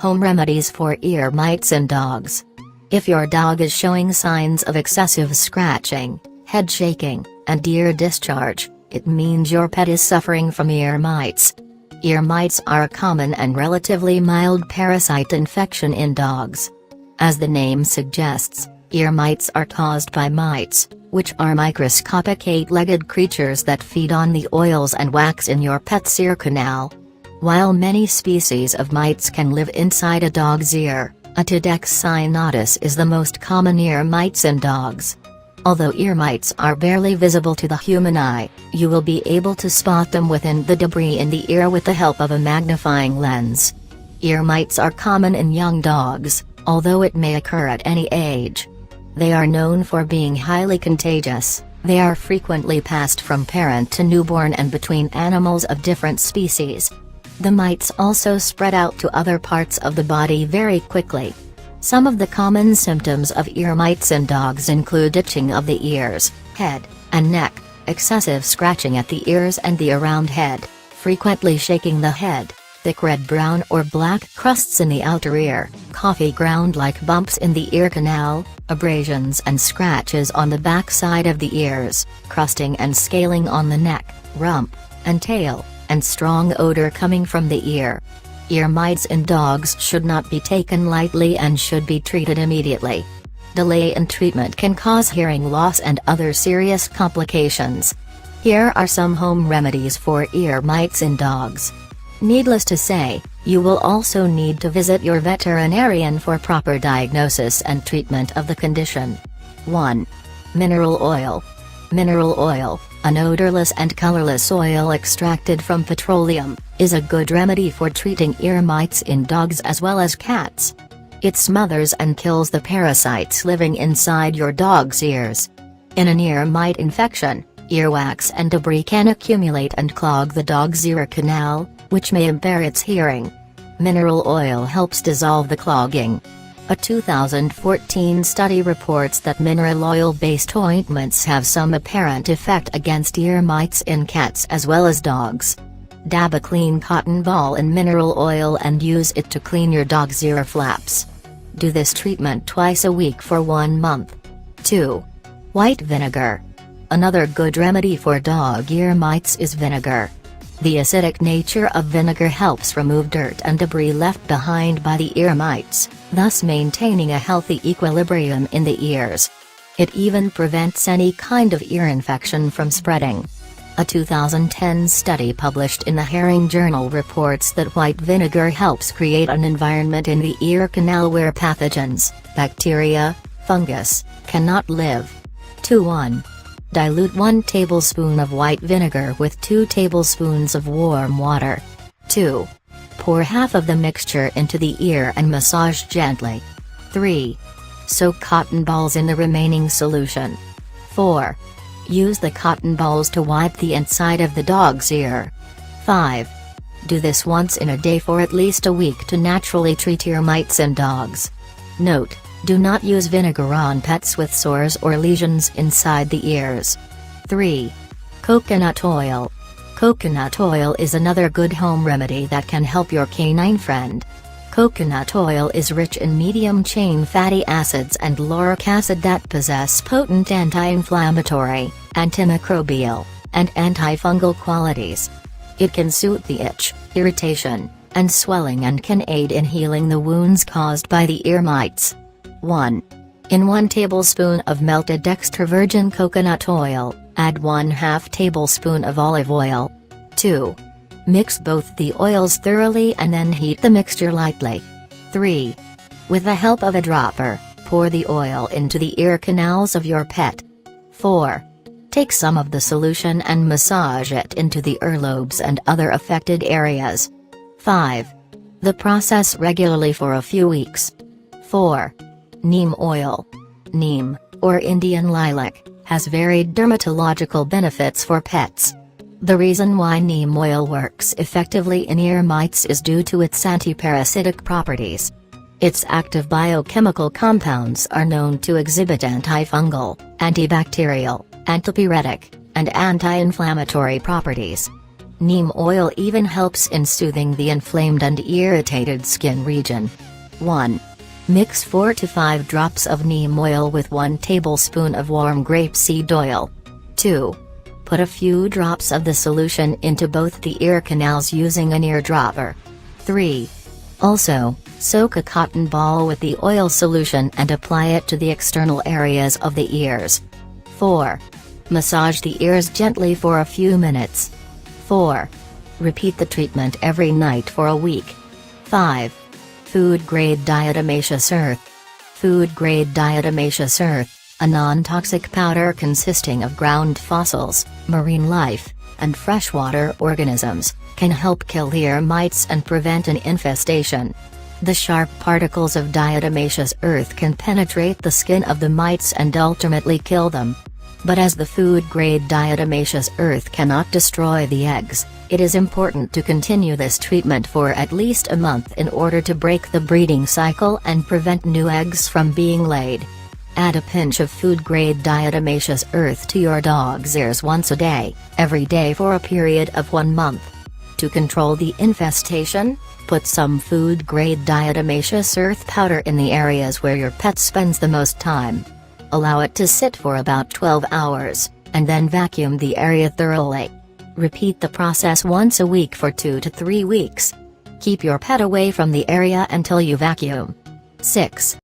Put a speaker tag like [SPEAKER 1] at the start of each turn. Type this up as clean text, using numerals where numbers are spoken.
[SPEAKER 1] Home remedies for ear mites in dogs. If your dog is showing signs of excessive scratching, head shaking, and ear discharge, it means your pet is suffering from ear mites. Ear mites are a common and relatively mild parasite infection in dogs. As the name suggests, ear mites are caused by mites, which are microscopic eight-legged creatures that feed on the oils and wax in your pet's ear canal. While many species of mites can live inside a dog's ear, Otodectes cynotis is the most common ear mites in dogs. Although ear mites are barely visible to the human eye, you will be able to spot them within the debris in the ear with the help of a magnifying lens. Ear mites are common in young dogs, although it may occur at any age. They are known for being highly contagious. They are frequently passed from parent to newborn and between animals of different species. The mites also spread out to other parts of the body very quickly. Some of the common symptoms of ear mites in dogs include itching of the ears, head, and neck, excessive scratching at the ears and the around head, frequently shaking the head, thick red brown or black crusts in the outer ear, coffee ground-like bumps in the ear canal, abrasions and scratches on the back side of the ears, crusting and scaling on the neck, rump, and tail, and strong odor coming from the ear. Ear mites in dogs should not be taken lightly and should be treated immediately. Delay in treatment can cause hearing loss and other serious complications. Here are some home remedies for ear mites in dogs. Needless to say, you will also need to visit your veterinarian for proper diagnosis and treatment of the condition. 1. Mineral oil. Mineral oil, an odorless and colorless oil extracted from petroleum, is a good remedy for treating ear mites in dogs as well as cats. It smothers and kills the parasites living inside your dog's ears. In an ear mite infection, earwax and debris can accumulate and clog the dog's ear canal, which may impair its hearing. Mineral oil helps dissolve the clogging. A 2014 study reports that mineral oil-based ointments have some apparent effect against ear mites in cats as well as dogs. Dab a clean cotton ball in mineral oil and use it to clean your dog's ear flaps. Do this treatment twice a week for 1 month. 2. White vinegar. Another good remedy for dog ear mites is vinegar. The acidic nature of vinegar helps remove dirt and debris left behind by the ear mites, thus maintaining a healthy equilibrium in the ears. It even prevents any kind of ear infection from spreading. A 2010 study published in the Herring Journal reports that white vinegar helps create an environment in the ear canal where pathogens, bacteria, fungus, cannot live. 2-1. Dilute 1 tablespoon of white vinegar with 2 tablespoons of warm water. 2. Pour half of the mixture into the ear and massage gently. 3. Soak cotton balls in the remaining solution. 4. Use the cotton balls to wipe the inside of the dog's ear. 5. Do this once in a day for at least a week to naturally treat ear mites in dogs. Note: do not use vinegar on pets with sores or lesions inside the ears. 3. Coconut oil. Coconut oil is another good home remedy that can help your canine friend. Coconut oil is rich in medium-chain fatty acids and lauric acid that possess potent anti-inflammatory, antimicrobial, and antifungal qualities. It can soothe the itch, irritation, and swelling and can aid in healing the wounds caused by the ear mites. 1. In 1 tablespoon of melted extra virgin coconut oil, add 1/2 tablespoon of olive oil. 2. Mix both the oils thoroughly and then heat the mixture lightly. 3. With the help of a dropper, pour the oil into the ear canals of your pet. 4. Take some of the solution and massage it into the earlobes and other affected areas. 5. The process regularly for a few weeks. 4. Neem oil. Neem, or Indian lilac, has varied dermatological benefits for pets. The reason why neem oil works effectively in ear mites is due to its antiparasitic properties. Its active biochemical compounds are known to exhibit antifungal, antibacterial, antipyretic, and anti-inflammatory properties. Neem oil even helps in soothing the inflamed and irritated skin region. 1. Mix 4 to 5 drops of neem oil with 1 tablespoon of warm grapeseed oil. 2. Put a few drops of the solution into both the ear canals using an eardropper. 3. Also, soak a cotton ball with the oil solution and apply it to the external areas of the ears. 4. Massage the ears gently for a few minutes. 4. Repeat the treatment every night for a week. 5. Food-grade Diatomaceous earth. Food-grade Diatomaceous earth, a non-toxic powder consisting of ground fossils, marine life, and freshwater organisms, can help kill ear mites and prevent an infestation. The sharp particles of diatomaceous earth can penetrate the skin of the mites and ultimately kill them. But as the food-grade diatomaceous earth cannot destroy the eggs, it is important to continue this treatment for at least a month in order to break the breeding cycle and prevent new eggs from being laid. Add a pinch of food-grade diatomaceous earth to your dog's ears once a day, every day for a period of 1 month. To control the infestation, put some food-grade diatomaceous earth powder in the areas where your pet spends the most time. Allow it to sit for about 12 hours, and then vacuum the area thoroughly. Repeat the process once a week for 2 to 3 weeks. Keep your pet away from the area until you vacuum. 6.